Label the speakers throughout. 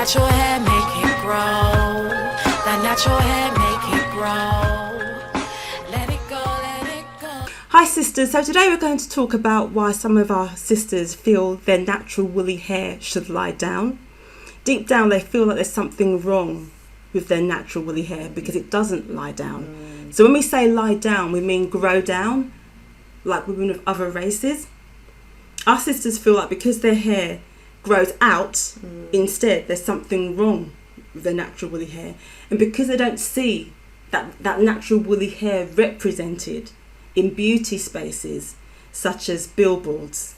Speaker 1: natural hair, make it grow. That natural hair, make it grow. Let it go, let it go.
Speaker 2: Hi sisters, so today we're going to talk about why some of our sisters feel their natural woolly hair should lie down. Deep down they feel like there's something wrong with their natural woolly hair because it doesn't lie down. So when we say lie down, we mean grow down, like women of other races. Our sisters feel like because their hair grows out, instead there's something wrong with their natural woolly hair. And because they don't see that natural woolly hair represented in beauty spaces such as billboards,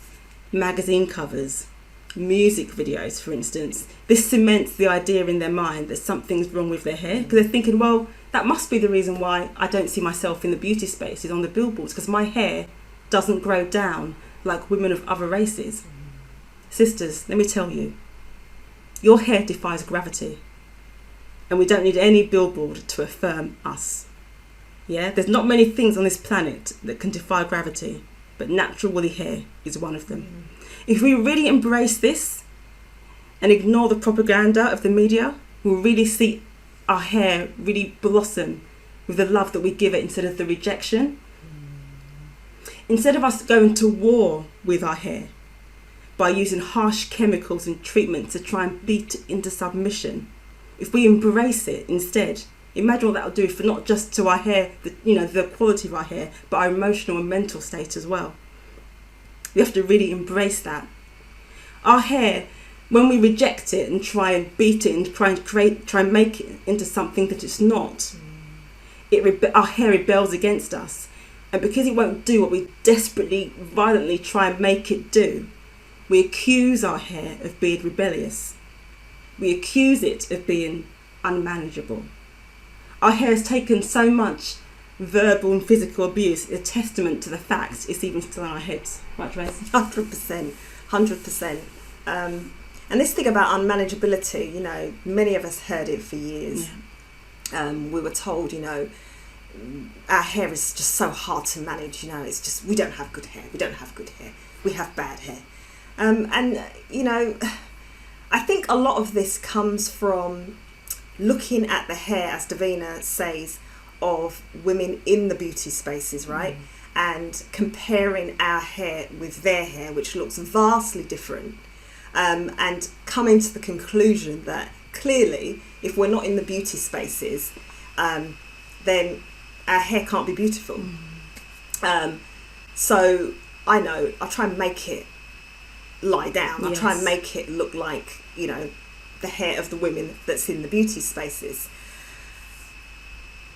Speaker 2: magazine covers, music videos, for instance, this cements the idea in their mind that something's wrong with their hair, because they're thinking, well, that must be the reason why I don't see myself in the beauty spaces on the billboards, because my hair doesn't grow down like women of other races. Sisters, let me tell you, your hair defies gravity, and we don't need any billboard to affirm us. Yeah, there's not many things on this planet that can defy gravity, but natural woolly hair is one of them. If we really embrace this and ignore the propaganda of the media, we'll really see our hair really blossom with the love that we give it instead of the rejection. Instead of us going to war with our hair by using harsh chemicals and treatment to try and beat it into submission, if we embrace it instead, imagine what that will do for not just to our hair, the quality of our hair, but our emotional and mental state as well. We have to really embrace that. Our hair, when we reject it and try and beat it and try and make it into something that it's not, our hair rebels against us. And because it won't do what we desperately, violently try and make it do, we accuse our hair of being rebellious. We accuse it of being unmanageable. Our hair has taken so much verbal and physical abuse, a testament to the fact it's even still on our heads. Right, Trace?
Speaker 3: 100%. And this thing about unmanageability, many of us heard it for years. Yeah. We were told, our hair is just so hard to manage, it's just, we don't have good hair, we have bad hair. I think a lot of this comes from looking at the hair, as Davina says, of women in the beauty spaces, right? And comparing our hair with their hair, which looks vastly different, and coming to the conclusion that clearly, if we're not in the beauty spaces, then our hair can't be beautiful. So I know I'll try and make it lie down. I'll try and make it look like, the hair of the women that's in the beauty spaces.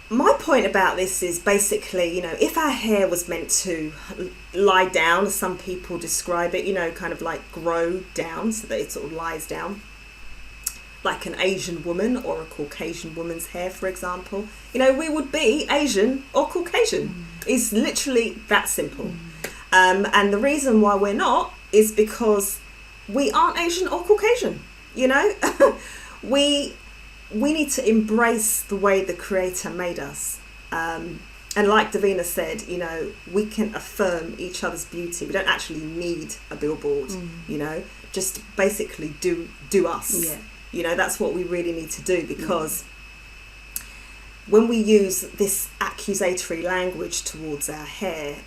Speaker 3: My point about this is basically, if our hair was meant to lie down, as some people describe it, kind of like grow down so that it sort of lies down, like an Asian woman or a Caucasian woman's hair, for example, we would be Asian or Caucasian. It's literally that simple. And the reason why we're not is because we aren't Asian or Caucasian, we need to embrace the way the Creator made us. And like Davina said, we can affirm each other's beauty. We don't actually need a billboard, just basically do us. Yeah. That's what we really need to do, because when we use this accusatory language towards our hair,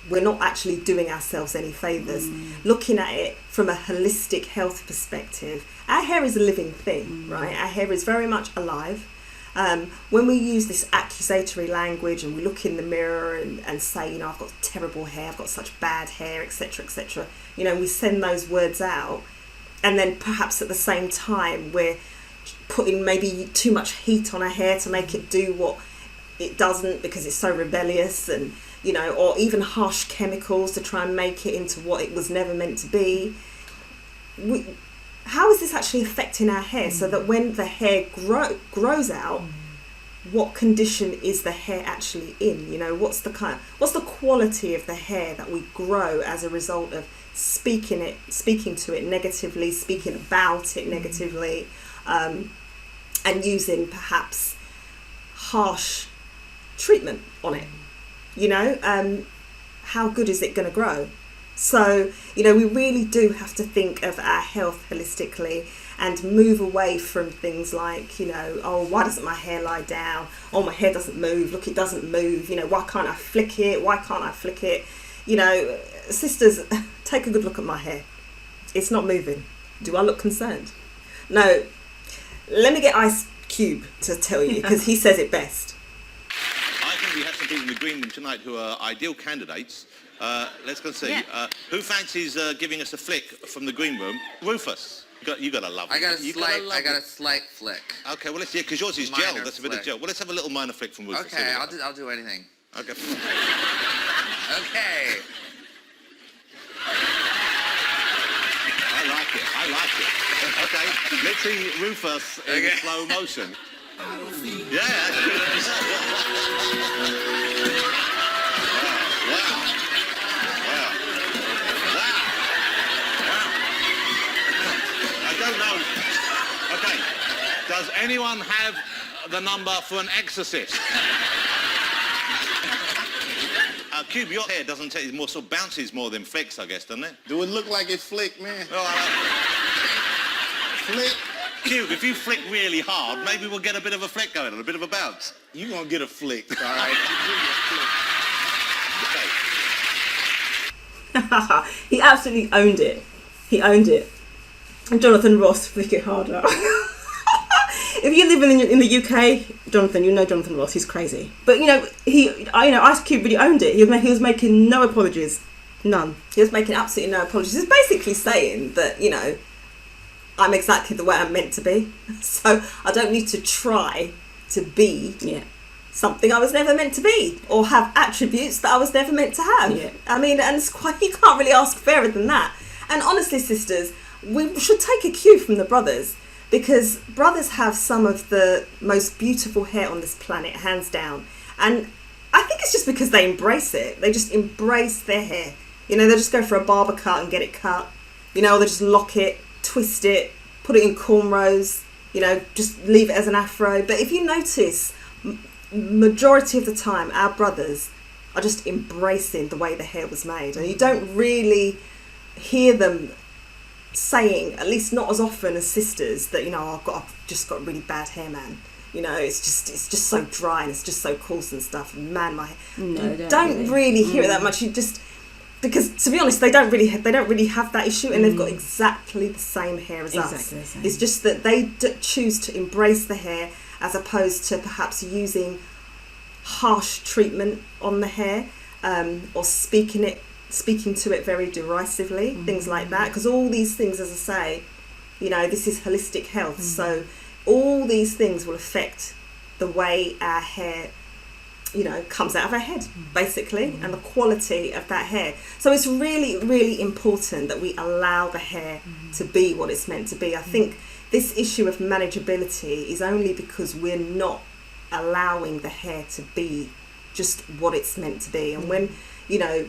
Speaker 3: we're not actually doing ourselves any favours. Looking at it from a holistic health perspective, our hair is a living thing, right? Our hair is very much alive. When we use this accusatory language and we look in the mirror and say, I've got terrible hair, I've got such bad hair, etc., etc., we send those words out, and then perhaps at the same time we're putting maybe too much heat on our hair to make it do what it doesn't because it's so rebellious, and or even harsh chemicals to try and make it into what it was never meant to be. How is this actually affecting our hair, so that when the hair grows out, what condition is the hair actually in? What's the quality of the hair that we grow as a result of speaking to it negatively, speaking about it negatively, and using perhaps harsh treatment on it? How good is it going to grow? So, we really do have to think of our health holistically and move away from things like, you know, oh, why doesn't my hair lie down? Oh, my hair doesn't move. Look, it doesn't move. You know, why can't I flick it? Why can't I flick it? You know, sisters, take a good look at my hair. It's not moving. Do I look concerned? No. Let me get Ice Cube to tell you, because he says it best.
Speaker 4: I think we have some people in the green room tonight who are ideal candidates. Let's go see.
Speaker 5: Yeah.
Speaker 4: Who fancies giving us a flick from the green room? Rufus. You got to love it.
Speaker 5: I got
Speaker 4: You
Speaker 5: a
Speaker 4: gotta
Speaker 5: slight.
Speaker 4: love
Speaker 5: I got a
Speaker 4: it.
Speaker 5: slight flick.
Speaker 4: Okay, well, let's see, because yours is
Speaker 5: Minor
Speaker 4: gel. That's a bit of
Speaker 5: flick.
Speaker 4: gel. Well, let's have a little minor flick from Rufus.
Speaker 5: Okay,
Speaker 4: Here we
Speaker 5: I'll
Speaker 4: go.
Speaker 5: do. I'll do anything.
Speaker 4: Okay.
Speaker 5: Okay.
Speaker 4: I like it. I like it. Okay, let's see Rufus in
Speaker 5: Okay.
Speaker 4: slow motion. Yeah. That's good. Wow. I don't know. Okay. Does anyone have the number for an exorcist? Cube, your hair doesn't take, more sort of bounces more than flicks, I guess, doesn't it?
Speaker 6: Do it look like it's flick, man?
Speaker 4: Oh,
Speaker 6: Flick?
Speaker 4: Cube, if you flick really hard, maybe we'll get a bit of a flick going on, a bit of a bounce.
Speaker 6: You gonna get a flick, all right?
Speaker 4: Okay.
Speaker 2: He absolutely owned it. He owned it. And Jonathan Ross, flick it harder. If you're living in the UK, Jonathan, you know Jonathan Ross. He's crazy. But you know, Ice Cube really owned it. He was making no apologies, none.
Speaker 3: He was making absolutely no apologies. He's basically saying that, you know, I'm exactly the way I'm meant to be. So I don't need to try to be
Speaker 2: Yeah.
Speaker 3: something I was never meant to be, or have attributes that I was never meant to have.
Speaker 2: Yeah.
Speaker 3: I mean, and it's quite, you can't really ask fairer than that. And honestly, sisters, we should take a cue from the brothers, because brothers have some of the most beautiful hair on this planet, hands down. And I think it's just because they embrace it. They just embrace their hair. You know, they just go for a barber cut and get it cut. You know, they just lock it, twist it, put it in cornrows, you know, just leave it as an afro. But if you notice, majority of the time, our brothers are just embracing the way the hair was made. And you don't really hear them saying, at least not as often as sisters, that, you know, I've just got really bad hair, man. You know, it's just so dry and it's just so coarse and stuff. Man, my hair.
Speaker 2: No,
Speaker 3: You don't really hear it that much. You just, because to be honest, they don't really have that issue, and they've got exactly the same hair as us.
Speaker 2: Exactly the same.
Speaker 3: It's just that they choose to embrace the hair as opposed to perhaps using harsh treatment on the hair, or speaking to it very derisively, things like that. Because all these things, as I say, you know, this is holistic health. So all these things will affect the way our hair, you know, comes out of our head, basically, and the quality of that hair. So it's really, really important that we allow the hair to be what it's meant to be. I think this issue of manageability is only because we're not allowing the hair to be just what it's meant to be. And when, you know,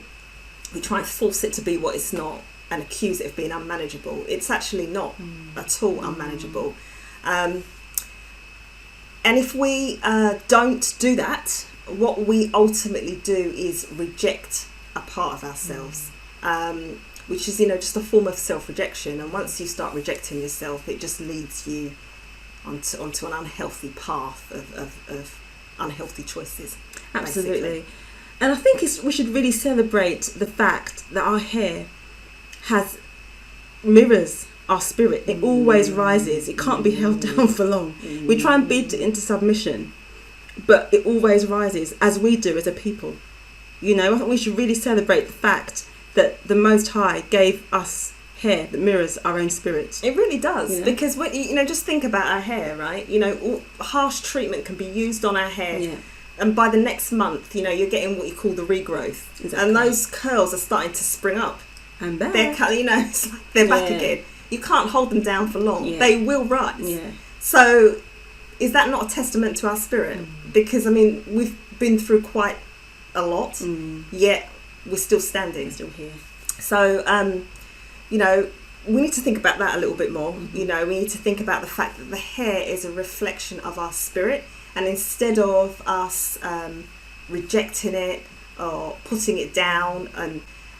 Speaker 3: we try and force it to be what it's not and accuse it of being unmanageable, it's actually not at all unmanageable. And if we don't do that, what we ultimately do is reject a part of ourselves, which is, you know, just a form of self-rejection. And once you start rejecting yourself, it just leads you onto an unhealthy path of unhealthy choices.
Speaker 2: Absolutely.
Speaker 3: basically.
Speaker 2: And I think we should really celebrate the fact that our hair mirrors our spirit. It always rises. It can't be held down for long. We try and beat it into submission, but it always rises, as we do as a people. You know, I think we should really celebrate the fact that the Most High gave us hair that mirrors our own spirit.
Speaker 3: It really does,
Speaker 2: Yeah.
Speaker 3: because when, you know, just think about our hair, right? You know, harsh treatment can be used on our hair,
Speaker 2: Yeah.
Speaker 3: and by the next month, you know, you're getting what you call the regrowth,
Speaker 2: Exactly.
Speaker 3: and those curls are starting to spring up.
Speaker 2: And back.
Speaker 3: You know, it's like they're back
Speaker 2: Yeah.
Speaker 3: again. You can't hold them down for long.
Speaker 2: Yeah.
Speaker 3: They will rise.
Speaker 2: Yeah.
Speaker 3: So, is that not a testament to our spirit? Because I mean, we've been through quite a lot, yet we're still standing.
Speaker 2: Still here.
Speaker 3: So, you know, we need to think about that a little bit more. You know, we need to think about the fact that the hair is a reflection of our spirit, and instead of us rejecting it or putting it down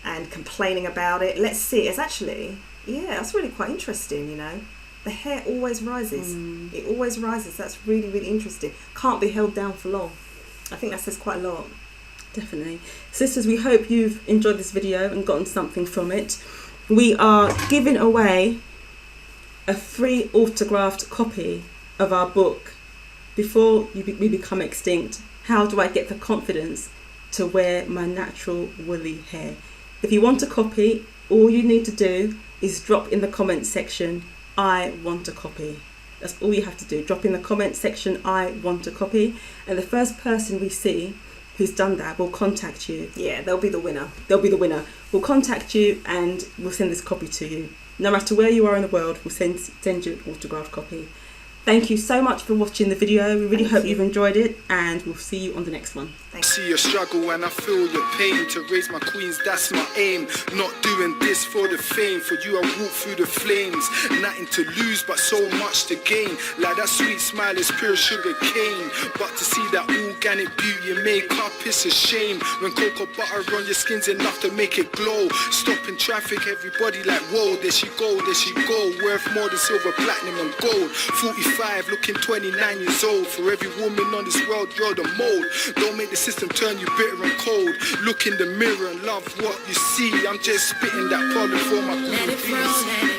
Speaker 3: and complaining about it, let's see it as actually, yeah, that's really quite interesting, you know. the hair always rises. It always rises. That's really, really interesting. Can't be held down for long. I think that says quite a lot.
Speaker 2: Definitely. Sisters, we hope you've enjoyed this video and gotten something from it. We are giving away a free autographed copy of our book, Before We Become Extinct, How Do I Get the Confidence to Wear My Natural Woolly Hair? If you want a copy, all you need to do is drop in the comment section, I want a copy. That's all you have to do. Drop in the comment section, I want a copy. And the first person we see who's done that will contact you.
Speaker 3: Yeah, they'll be the winner.
Speaker 2: They'll be the winner. We'll contact you and we'll send this copy to you. No matter where you are in the world, we'll send you an autographed copy. Thank you so much for watching the video. We really hope you've enjoyed it, and we'll see you on the next one.
Speaker 5: See your struggle and I feel your pain. To raise my queens, that's my aim. Not doing this for the fame. For you I walk through the flames. Nothing to lose but so much to gain. Like that sweet smile is pure sugar cane. But to see that organic beauty makeup, it's a shame. When cocoa butter on your skin's enough to make it glow. Stopping traffic, everybody like whoa, there she go, there she go. Worth more than silver, platinum and gold. 45, looking 29 years old. For every woman on this world, you're the mold. Don't make the system turn you bitter and cold. Look in the mirror and love what you see. I'm just spitting that problem for my
Speaker 1: Let it
Speaker 5: queen.
Speaker 1: flow, let